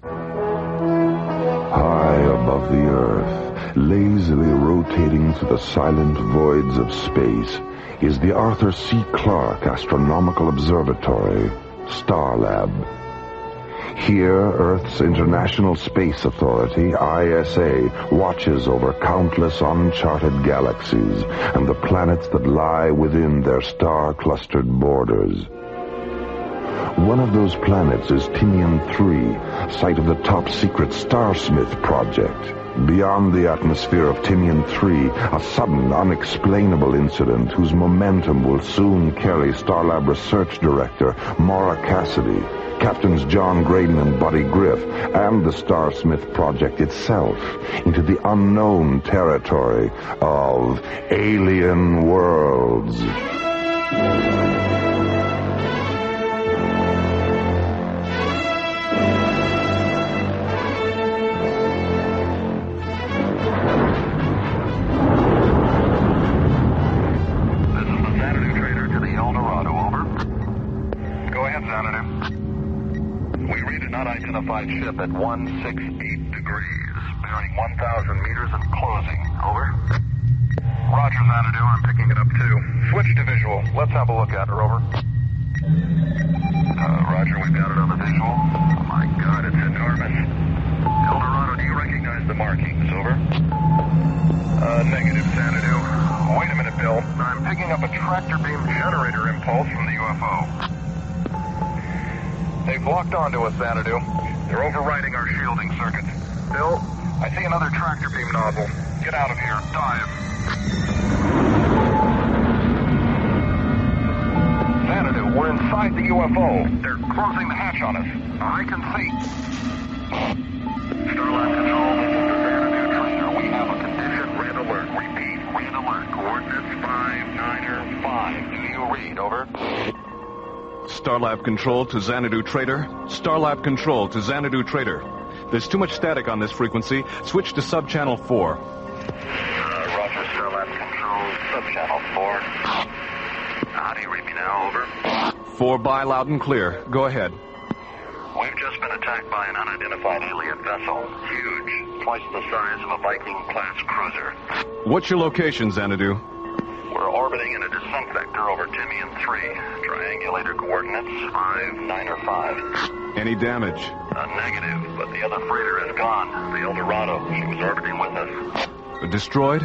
High above the Earth, lazily rotating through the silent voids of space, is the Arthur C. Clarke Astronomical Observatory, Starlab. Here, Earth's International Space Authority, ISA, watches over countless uncharted galaxies and the planets that lie within their star-clustered borders. One of those planets is Tinian 3, site of the top-secret Starsmith project. Beyond the atmosphere of Tinian 3, a sudden, unexplainable incident whose momentum will soon carry Starlab Research Director Maura Cassidy, Captains John Graydon and Buddy Griff, and the Starsmith project itself into the unknown territory of alien worlds. Ship at 168 degrees, bearing 1,000 meters and closing. Over. Roger, Xanadu. I'm picking it up, too. Switch to visual. Let's have a look at her. Over. Roger, we've got it on the visual. Oh, my God, it's enormous. Eldorado, do you recognize the markings? Over. Negative, Xanadu. Wait a minute, Bill. I'm picking up a tractor beam generator impulse from the UFO. They've locked onto us, Xanadu. They're overriding our shielding circuit. Bill, I see another tractor beam nozzle. Get out of here. Dive. Xanadu, we're inside the UFO. They're closing the hatch on us. I can see. Starlab Control, this is the Xanadu trainer. We have a condition. Red alert. Repeat. Red alert. Coordinates 595. Do you read? Over. Starlab Control to Xanadu Trader. Starlab Control to Xanadu Trader. There's too much static on this frequency. Switch to sub-channel 4. Roger, Starlab Control, sub-channel 4. How do you read me now? Over. 4 by, loud and clear. Go ahead. We've just been attacked by an unidentified alien vessel. Huge. Twice the size of a Viking-class cruiser. What's your location, Xanadu? We're orbiting in a descent vector over Tinian 3. Triangulator coordinates 5, 9, or 5. Any damage? Negative, but the other freighter is gone. The Eldorado. She was orbiting with us. Destroyed?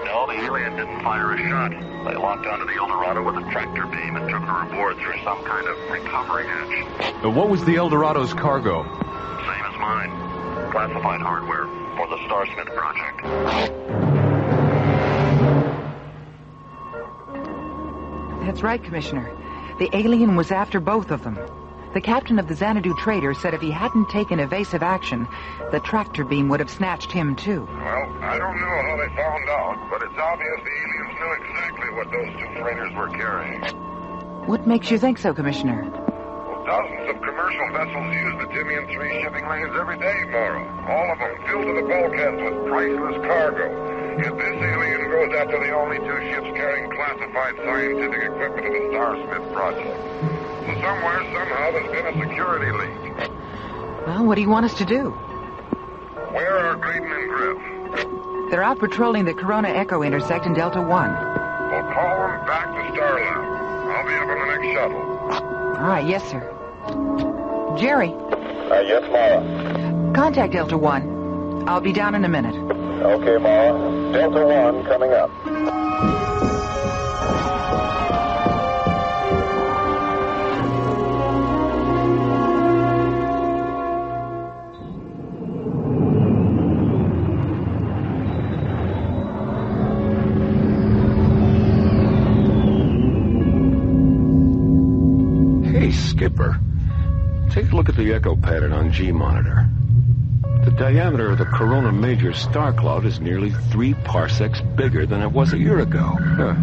No, the alien didn't fire a shot. They locked onto the Eldorado with a tractor beam and took her aboard through some kind of recovery hatch. What was the Eldorado's cargo? Same as mine. Classified hardware for the Starsmith project. That's right, Commissioner. The alien was after both of them. The captain of the Xanadu Trader said if he hadn't taken evasive action, the tractor beam would have snatched him, too. Well, I don't know how they found out, but it's obvious the aliens knew exactly what those two freighters were carrying. What makes you think so, Commissioner? Well, dozens of commercial vessels use the Tinian 3 shipping lanes every day, Maura. All of them filled to the bulkheads with priceless cargo. If this alien goes after the only two ships carrying classified scientific equipment of the Starsmith project. So somewhere, somehow, there's been a security leak. Well, what do you want us to do? Where are Graydon and Griff? They're out patrolling the Corona Echo intersect in Delta 1. Well, call them back to Starlab. I'll be up on the next shuttle. All right, yes, sir. Jerry. Yes, Maura. Contact Delta 1. I'll be down in a minute. Okay, Maura. Delta 1 coming up. Hey, Skipper. Take a look at the echo pattern on G-monitor. The diameter of the Corona Major star cloud is nearly 3 parsecs bigger than it was a year ago. Huh.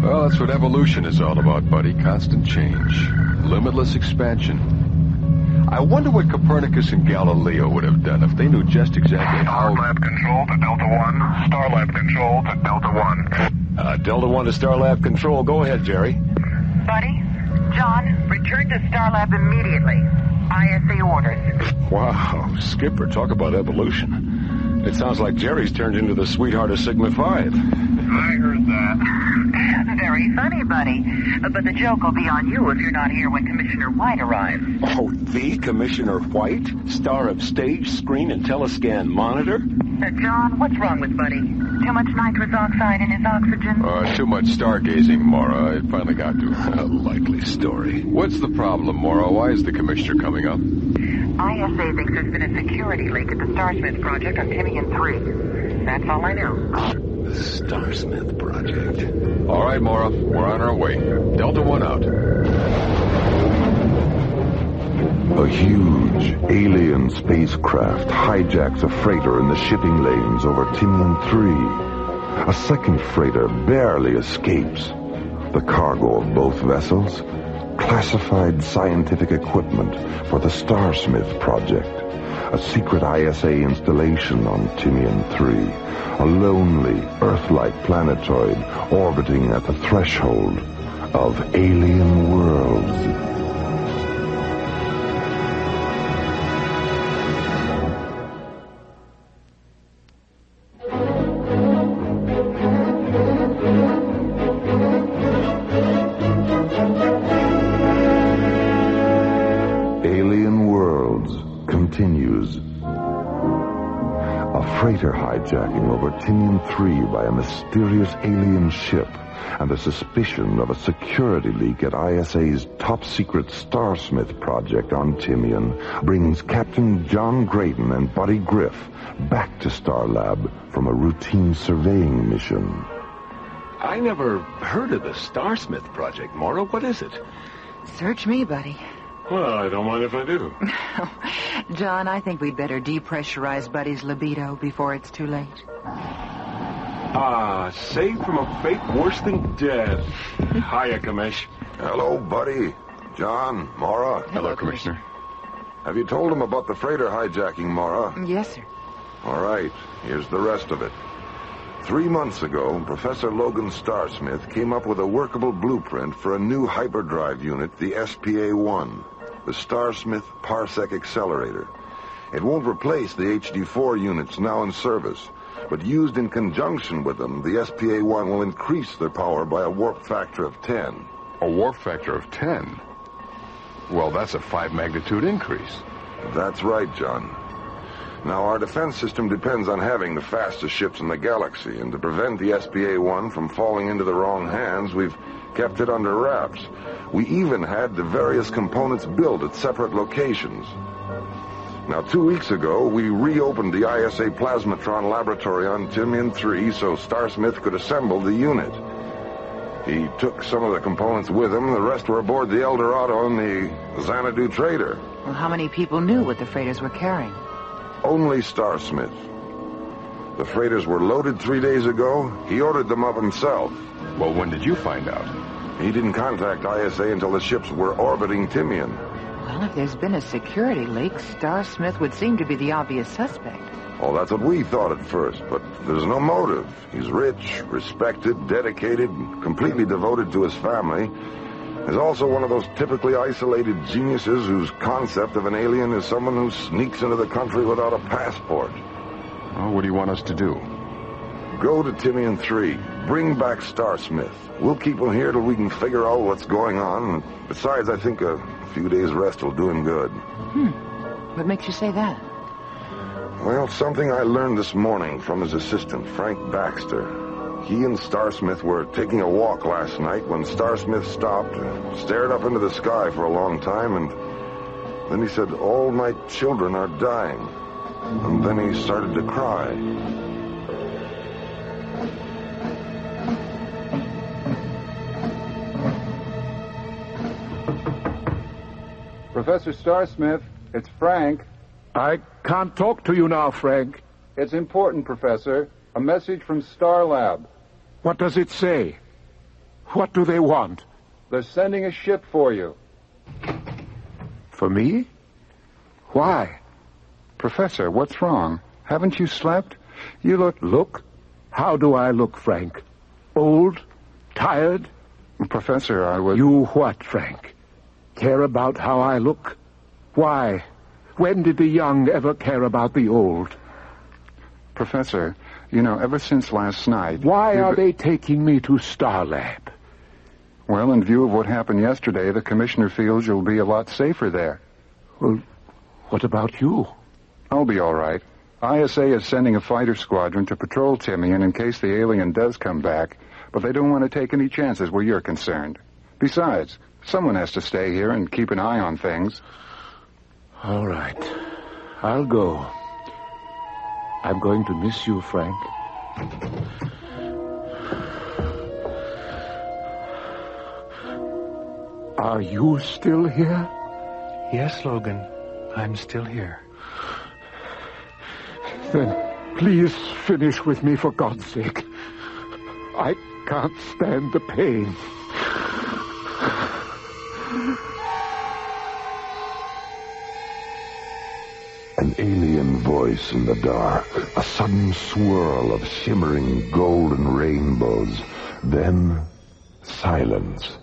Well, that's what evolution is all about, buddy. Constant change. Limitless expansion. I wonder what Copernicus and Galileo would have done if they knew just exactly how... Starlab Control to Delta 1. Starlab Control to Delta 1. Delta 1 to Starlab Control. Go ahead, Jerry. Buddy? John, return to Starlab immediately. ISA orders. Wow, Skipper, talk about evolution. It sounds like Jerry's turned into the sweetheart of Sigma 5. I heard that. Very funny, buddy. But the joke will be on you if you're not here when Commissioner White arrives. Oh, the Commissioner White? Star of stage, screen, and telescan monitor? John, what's wrong with Buddy? Too much nitrous oxide in his oxygen? Too much stargazing, Maura. I finally got to a likely story. What's the problem, Maura? Why is the Commissioner coming up? ISA thinks there's been a security leak at the Starsmith project on Timian 3. That's all I know. The Starsmith project. All right, Maura. We're on our way. Delta 1 out. A huge alien spacecraft hijacks a freighter in the shipping lanes over Timian 3. A second freighter barely escapes. The cargo of both vessels? Classified scientific equipment for the Starsmith project. A secret ISA installation on Timian 3. A lonely, Earth-like planetoid orbiting at the threshold of alien worlds. Continues. A freighter hijacking over Timian 3 by a mysterious alien ship and the suspicion of a security leak at ISA's top-secret Starsmith project on Timian brings Captain John Graydon and Buddy Griff back to Starlab from a routine surveying mission. I never heard of the Starsmith project, Maura. What is it? Search me, buddy. Well, I don't mind if I do. John, I think we'd better depressurize Buddy's libido before it's too late. Saved from a fate worse than death. Hiya, Commish. Hello, Buddy. John, Maura. Hello, Commissioner. Have you told him about the freighter hijacking, Maura? Yes, sir. All right, here's the rest of it. 3 months ago, Professor Logan Starsmith came up with a workable blueprint for a new hyperdrive unit, the SPA-1, the Starsmith Parsec Accelerator. It won't replace the HD-4 units now in service, but used in conjunction with them, the SPA-1 will increase their power by a warp factor of 10. A warp factor of 10? Well, that's a 5-magnitude increase. That's right, John. Now, our defense system depends on having the fastest ships in the galaxy, and to prevent the SPA-1 from falling into the wrong hands, we've kept it under wraps. We even had the various components built at separate locations. Now, 2 weeks ago, we reopened the ISA Plasmatron laboratory on Timian 3 so Starsmith could assemble the unit. He took some of the components with him. The rest were aboard the Eldorado and the Xanadu Trader. Well, how many people knew what the freighters were carrying? Only Starsmith. The freighters were loaded 3 days ago. He ordered them up himself. Well, when did you find out? He didn't contact ISA until the ships were orbiting Timian. Well, if there's been a security leak, Starsmith would seem to be the obvious suspect. Oh, that's what we thought at first, but there's no motive. He's rich, respected, dedicated, completely devoted to his family. He's also one of those typically isolated geniuses whose concept of an alien is someone who sneaks into the country without a passport. Oh, what do you want us to do? Go to Timian 3. Bring back Starsmith. We'll keep him here till we can figure out what's going on. Besides, I think a few days' rest will do him good. What makes you say that? Well, something I learned this morning from his assistant, Frank Baxter. He and Starsmith were taking a walk last night when Starsmith stopped and stared up into the sky for a long time, and then he said, "All my children are dying." And then he started to cry. Professor Starsmith, it's Frank. I can't talk to you now, Frank. It's important, Professor. A message from Starlab. What does it say? What do they want? They're sending a ship for you. For me? Why? Professor, what's wrong? Haven't you slept? You look... Look? How do I look, Frank? Old? Tired? Professor, I was... You what, Frank? Care about how I look? Why? When did the young ever care about the old? Professor, you know, ever since last night... Why are they taking me to Starlab? Well, in view of what happened yesterday, the commissioner feels you'll be a lot safer there. Well, what about you? I'll be all right. ISA is sending a fighter squadron to patrol Timian in case the alien does come back, but they don't want to take any chances where you're concerned. Besides, someone has to stay here and keep an eye on things. All right. I'll go. I'm going to miss you, Frank. Are you still here? Yes, Logan. I'm still here. Then please finish with me for God's sake. I can't stand the pain. An alien voice in the dark, a sudden swirl of shimmering golden rainbows, then silence,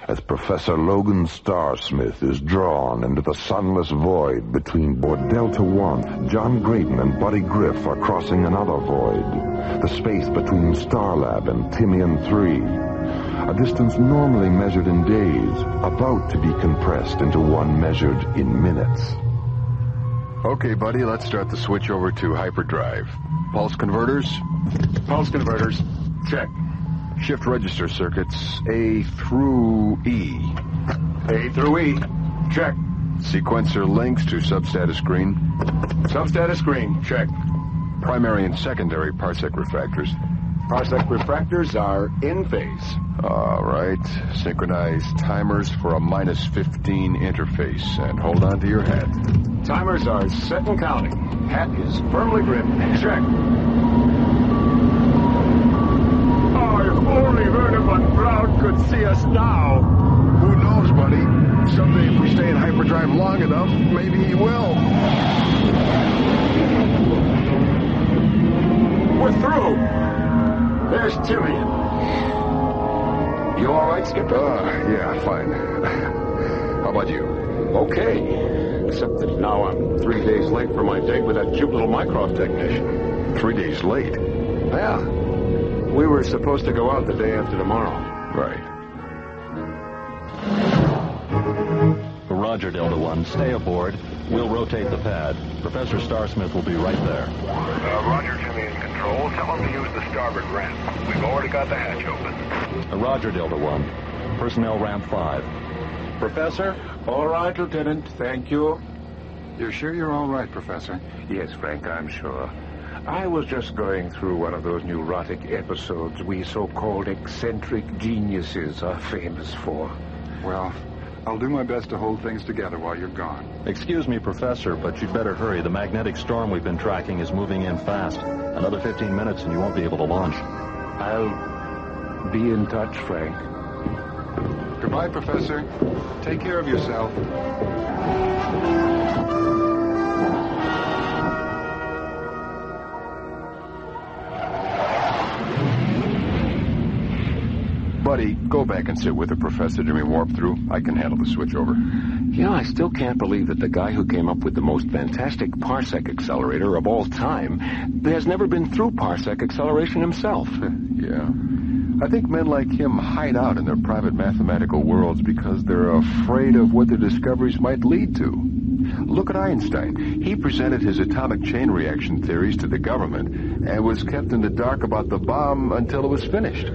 as Professor Logan Starsmith is drawn into the sunless void between board Delta 1. John Graydon and Buddy Griff are crossing another void, the space between Starlab and Timian 3, a distance normally measured in days, about to be compressed into one measured in minutes. Okay, buddy, let's start the switch over to hyperdrive. Pulse converters? Pulse converters. Check. Shift register circuits A through E. A through E. Check. Sequencer links to substatus screen. Substatus screen. Check. Primary and secondary parsec refractors. Parsec refractors are in phase. All right. Synchronize timers for a -15 interface. And hold on to your hat. Timers are set and counting. Hat is firmly gripped. Check. Oh, if only Werner von Braun could see us now. Who knows, buddy? Someday if we stay in hyperdrive long enough, maybe he will. We're through. There's Timian. You all right, Skipper? Yeah, fine. How about you? Okay. Except that now I'm 3 days late for my date with that cute little Mycroft technician. 3 days late? Yeah. We were supposed to go out the day after tomorrow. Right. Roger, Delta 1. Stay aboard. We'll rotate the pad. Professor Starsmith will be right there. Roger, Timian Control. Tell them to use the starboard ramp. We've already got the hatch open. Roger, Delta 1. Personnel ramp 5. Professor? All right, Lieutenant. Thank you. You're sure you're all right, Professor? Yes, Frank, I'm sure. I was just going through one of those neurotic episodes we so-called eccentric geniuses are famous for. Well, I'll do my best to hold things together while you're gone. Excuse me, Professor, but you'd better hurry. The magnetic storm we've been tracking is moving in fast. Another 15 minutes and you won't be able to launch. I'll be in touch, Frank. Goodbye, Professor. Take care of yourself. Buddy, go back and sit with the professor during warp through. I can handle the switch over. You know, I still can't believe that the guy who came up with the most fantastic parsec accelerator of all time has never been through parsec acceleration himself. Yeah. I think men like him hide out in their private mathematical worlds because they're afraid of what their discoveries might lead to. Look at Einstein. He presented his atomic chain reaction theories to the government and was kept in the dark about the bomb until it was finished.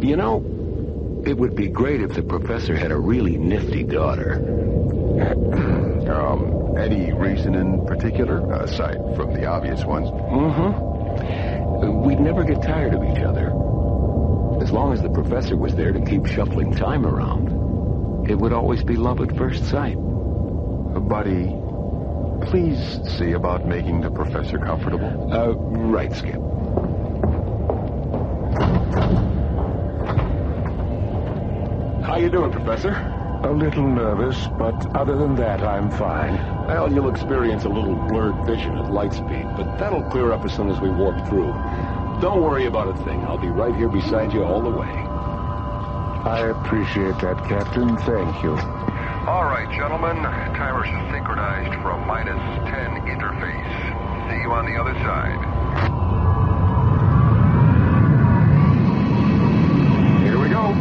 You know, it would be great if the professor had a really nifty daughter. Any reason in particular, aside from the obvious ones? Mm-hmm. We'd never get tired of each other. As long as the professor was there to keep shuffling time around, it would always be love at first sight. Buddy, please see about making the professor comfortable. Right, Skip. How you doing, Professor? A little nervous, but other than that, I'm fine. Well, you'll experience a little blurred vision at light speed, but that'll clear up as soon as we warp through. Don't worry about a thing. I'll be right here beside you all the way. I appreciate that, Captain. Thank you. All right, gentlemen. Timers are synchronized from -10 interface. See you on the other side. Here we go.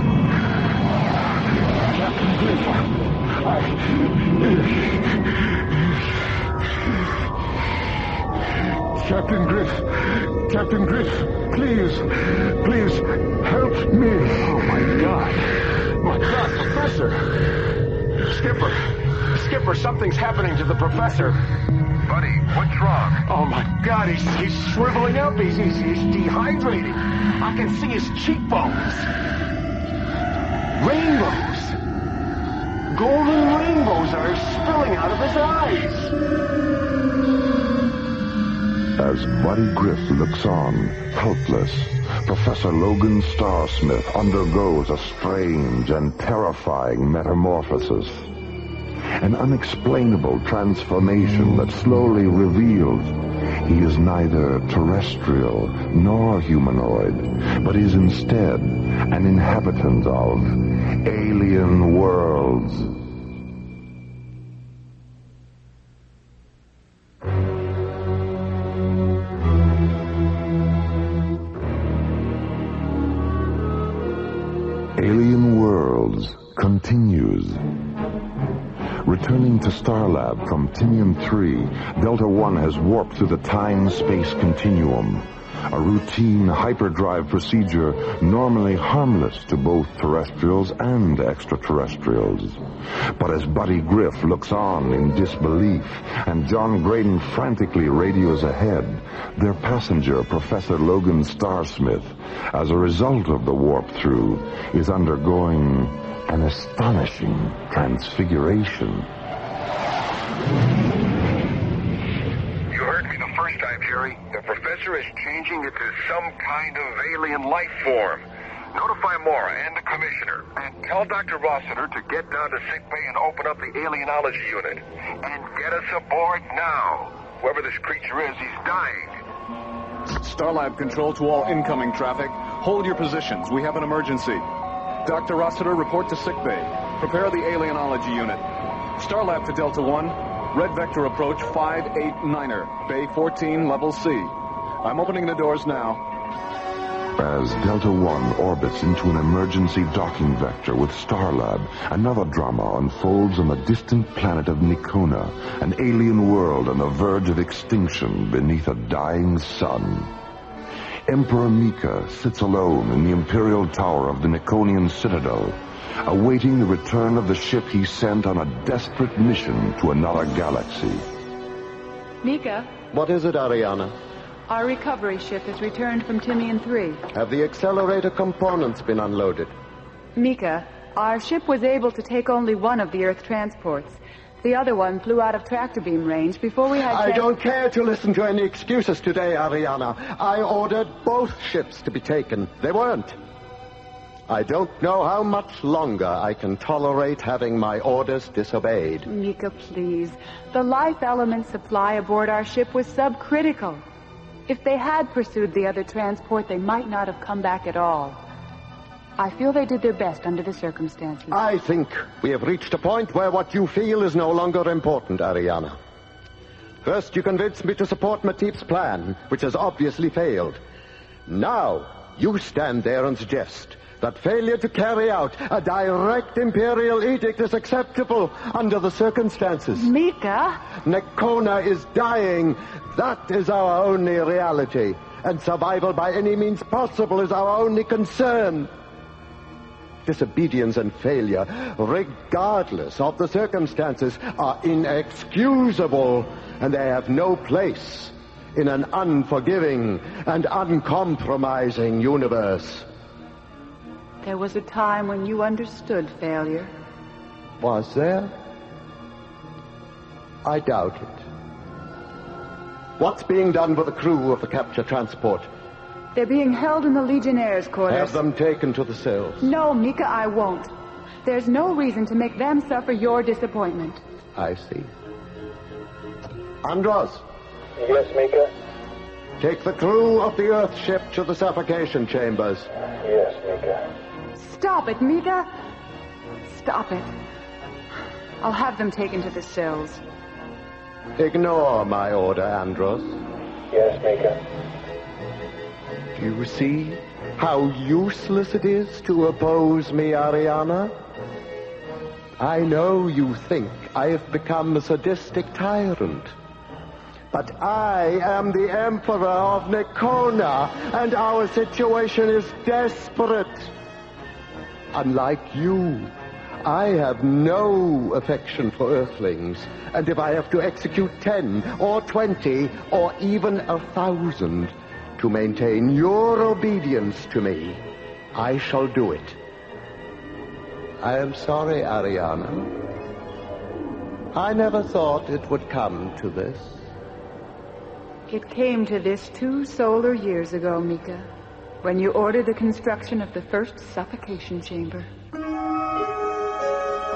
Captain Griff, Captain Griff, please, help me. Oh, my God, Professor. Skipper, something's happening to the professor. Buddy, what's wrong? Oh, my God, he's shriveling up. He's dehydrating. I can see his cheekbones. Rainbows. Golden rainbows are spilling out of his eyes. As Buddy Griff looks on, helpless, Professor Logan Starsmith undergoes a strange and terrifying metamorphosis. An unexplainable transformation that slowly reveals he is neither terrestrial nor humanoid, but is instead an inhabitant of alien worlds. Alien Worlds continues. Returning to Starlab from Tinian 3, Delta One has warped through the time-space continuum. A routine hyperdrive procedure normally harmless to both terrestrials and extraterrestrials. But as Buddy Griff looks on in disbelief and John Graydon frantically radios ahead, their passenger, Professor Logan Starsmith, as a result of the warp-through, is undergoing an astonishing transfiguration. You heard me the first time, Jerry. The professor is changing into some kind of alien life form. Notify Maura and the commissioner. And tell Dr. Rossiter to get down to sickbay and open up the alienology unit. And get us aboard now. Whoever this creature is, he's dying. Starlab control to all incoming traffic. Hold your positions. We have an emergency. Dr. Rossiter, report to sickbay. Prepare the alienology unit. Starlab to Delta One. Red vector approach 589er. Bay 14, level C. I'm opening the doors now. As Delta One orbits into an emergency docking vector with Starlab, another drama unfolds on the distant planet of Nikona, an alien world on the verge of extinction beneath a dying sun. Emperor Mika sits alone in the Imperial Tower of the Nikonian Citadel, awaiting the return of the ship he sent on a desperate mission to another galaxy. Mika? What is it, Ariana? Our recovery ship has returned from Tinian 3. Have the accelerator components been unloaded? Mika, our ship was able to take only one of the Earth transports. The other one flew out of tractor beam range before we had... I don't care to listen to any excuses today, Ariana. I ordered both ships to be taken. They weren't. I don't know how much longer I can tolerate having my orders disobeyed. Mika, please. The life element supply aboard our ship was subcritical. If they had pursued the other transport, they might not have come back at all. I feel they did their best under the circumstances. I think we have reached a point where what you feel is no longer important, Ariana. First, you convinced me to support Matip's plan, which has obviously failed. Now, you stand there and suggest that failure to carry out a direct Imperial edict is acceptable under the circumstances. Mika? Nikona is dying. That is our only reality. And survival by any means possible is our only concern. Disobedience and failure, regardless of the circumstances, are inexcusable, and they have no place in an unforgiving and uncompromising universe. There was a time when you understood failure. Was there? I doubt it. What's being done with the crew of the capture transport? They're being held in the Legionnaires' quarters. Have them taken to the cells. No, Mika, I won't. There's no reason to make them suffer your disappointment. I see. Andros. Yes, Mika? Take the crew of the Earth ship to the suffocation chambers. Yes, Mika. Stop it, Mika. Stop it. I'll have them taken to the cells. Ignore my order, Andros. Yes, Maker. Do you see how useless it is to oppose me, Ariana? I know you think I have become a sadistic tyrant. But I am the Emperor of Nikona, and our situation is desperate. Unlike you, I have no affection for Earthlings, and if I have to execute 10 or 20 or even 1,000 to maintain your obedience to me, I shall do it. I am sorry, Ariana. I never thought it would come to this. It came to this 2 solar years ago, Mika, when you ordered the construction of the first suffocation chamber.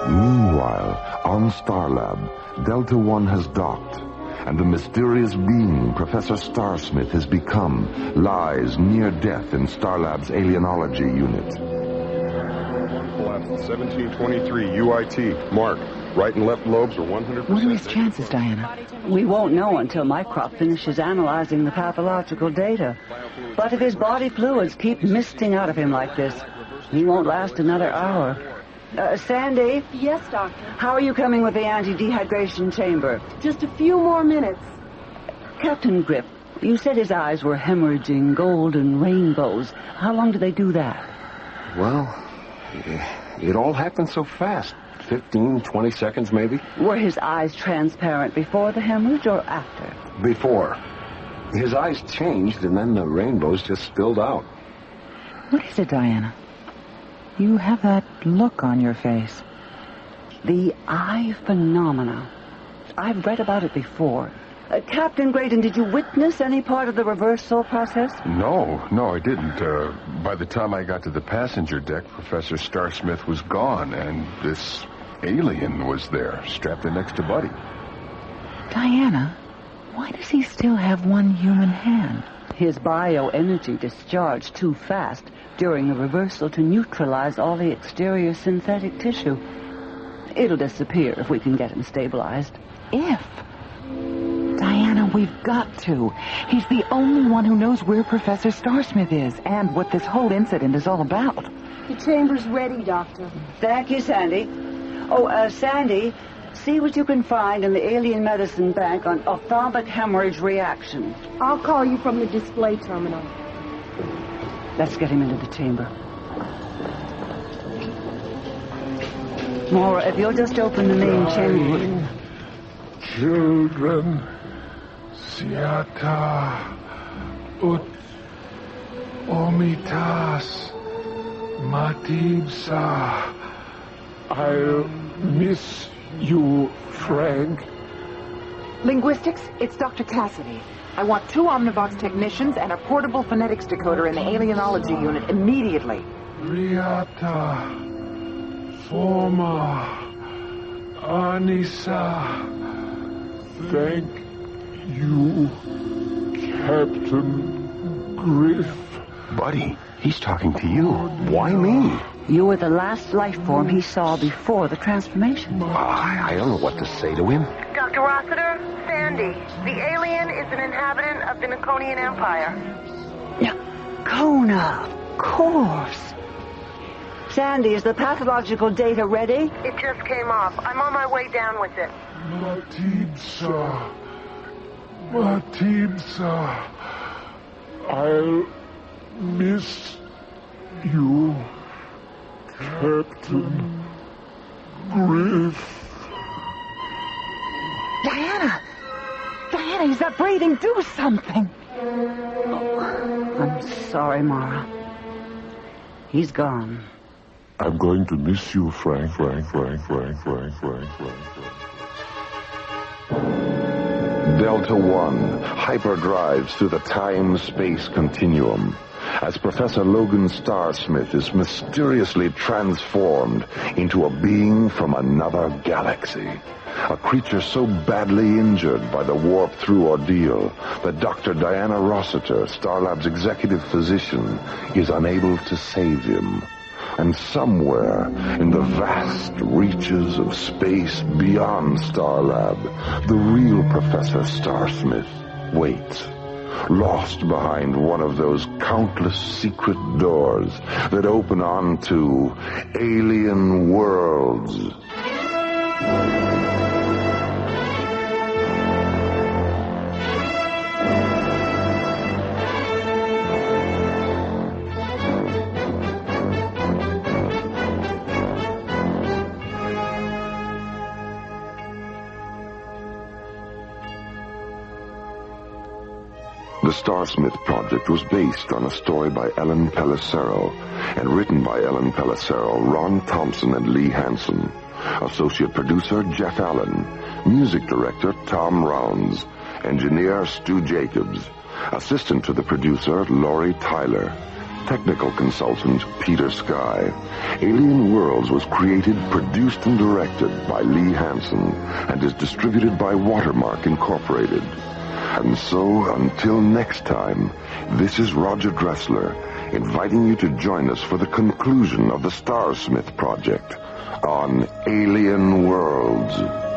Meanwhile, on Starlab, Delta One has docked, and the mysterious being Professor Starsmith has become lies near death in Starlab's alienology unit. Collapsed 1723 UIT. Mark. Right and left lobes are 100%. What are his chances, Diana? We won't know until Mycroft finishes analyzing the pathological data. But if his body fluids keep misting out of him like this, he won't last another hour. Sandy? Yes, Doctor? How are you coming with the anti-dehydration chamber? Just a few more minutes. Captain Griff, you said his eyes were hemorrhaging golden rainbows. How long do they do that? Well, it all happened so fast. 15, 20 seconds, maybe. Were his eyes transparent before the hemorrhage or after? Before. His eyes changed, and then the rainbows just spilled out. What is it, Diana? You have that look on your face. The eye phenomena. I've read about it before. Captain Graydon, did you witness any part of the reversal process? No, I didn't. By the time I got to the passenger deck, Professor Starsmith was gone, and this alien was there, strapped in next to Buddy. Diana, why does he still have one human hand? His bioenergy discharged too fast during the reversal to neutralize all the exterior synthetic tissue. It'll disappear if we can get him stabilized. If? Diana, we've got to. He's the only one who knows where Professor Starsmith is and what this whole incident is all about. The chamber's ready, Doctor. Thank you, Sandy. Oh, Sandy, see what you can find in the Alien Medicine Bank on ophthalmic hemorrhage reaction. I'll call you from the display terminal. Let's get him into the chamber. Maura, if you'll just open the main chamber. Children, Siata, Ut, Omitas, Matibsa. I'll miss you, Frank. Linguistics, it's Dr. Cassidy. I want 2 Omnivox technicians and a portable phonetics decoder in the alienology unit immediately. Riata, Forma, Anissa. Thank you, Captain Griff. Buddy, he's talking to you. Why me? You were the last life form he saw before the transformation. I don't know what to say to him. Dr. Rossiter, Sandy, the alien is an inhabitant of the Nikonian Empire. Nikona, of course. Sandy, is the pathological data ready? It just came off. I'm on my way down with it. Matibsa, I'll miss you, Captain Griff. Diana, he's not breathing. Do something. Oh, I'm sorry, Maura. He's gone. I'm going to miss you, Frank. Delta One hyperdrives through the time-space continuum as Professor Logan Starsmith is mysteriously transformed into a being from another galaxy. A creature so badly injured by the warp-through ordeal that Dr. Diana Rossiter, Starlab's executive physician, is unable to save him. And somewhere in the vast reaches of space beyond Starlab, the real Professor Starsmith waits, lost behind one of those countless secret doors that open onto alien worlds. The Starsmith project was based on a story by Ellen Pellicero and written by Ellen Pellicero, Ron Thompson, and Lee Hansen. Associate producer Jeff Allen. Music director Tom Rounds. Engineer Stu Jacobs. Assistant to the producer Laurie Tyler. Technical consultant Peter Sky. Alien Worlds was created, produced, and directed by Lee Hansen and is distributed by Watermark Incorporated. And so, until next time, this is Roger Dressler, inviting you to join us for the conclusion of the Starsmith project on Alien Worlds.